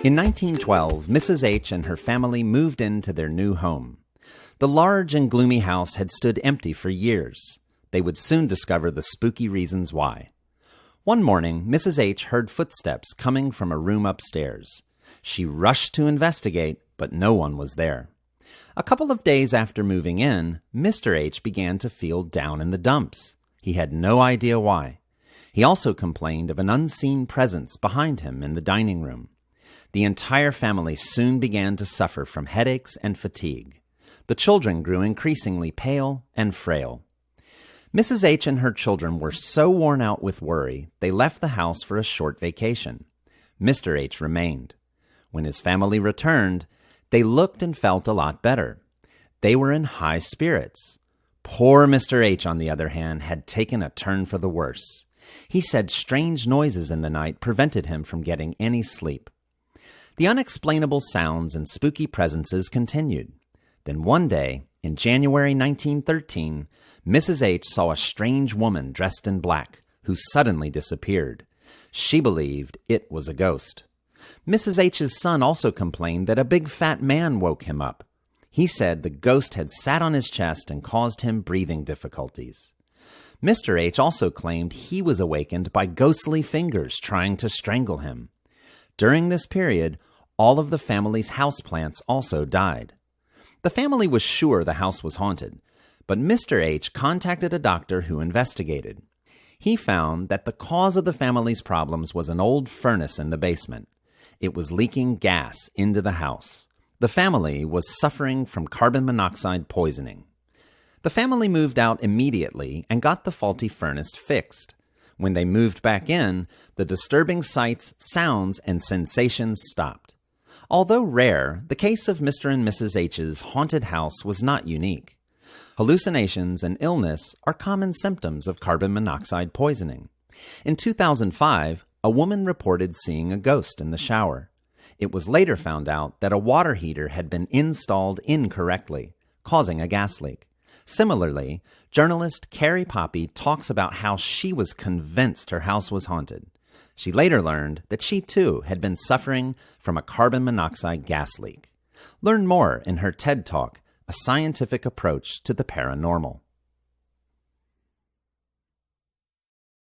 In 1912, Mrs. H and her family moved into their new home. The large and gloomy house had stood empty for years. They would soon discover the spooky reasons why. One morning, Mrs. H heard footsteps coming from a room upstairs. She rushed to investigate, but no one was there. A couple of days after moving in, Mr. H began to feel down in the dumps. He had no idea why. He also complained of an unseen presence behind him in the dining room. The entire family soon began to suffer from headaches and fatigue. The children grew increasingly pale and frail. Mrs. H and her children were so worn out with worry, they left the house for a short vacation. Mr. H remained. When his family returned, they looked and felt a lot better. They were in high spirits. Poor Mr. H, on the other hand, had taken a turn for the worse. He said strange noises in the night prevented him from getting any sleep. The unexplainable sounds and spooky presences continued. Then one day, in January 1913, Mrs. H saw a strange woman dressed in black, who suddenly disappeared. She believed it was a ghost. Mrs. H's son also complained that a big fat man woke him up. He said the ghost had sat on his chest and caused him breathing difficulties. Mr. H also claimed he was awakened by ghostly fingers trying to strangle him. During this period, all of the family's houseplants also died. The family was sure the house was haunted, but Mr. H contacted a doctor who investigated. He found that the cause of the family's problems was an old furnace in the basement. It was leaking gas into the house. The family was suffering from carbon monoxide poisoning. The family moved out immediately and got the faulty furnace fixed. When they moved back in, the disturbing sights, sounds, and sensations stopped. Although rare, the case of Mr. and Mrs. H's haunted house was not unique. Hallucinations and illness are common symptoms of carbon monoxide poisoning. In 2005, a woman reported seeing a ghost in the shower. It was later found out that a water heater had been installed incorrectly, causing a gas leak. Similarly, journalist Carrie Poppy talks about how she was convinced her house was haunted. She later learned that she too had been suffering from a carbon monoxide gas leak. Learn more in her TED Talk, A Scientific Approach to the Paranormal.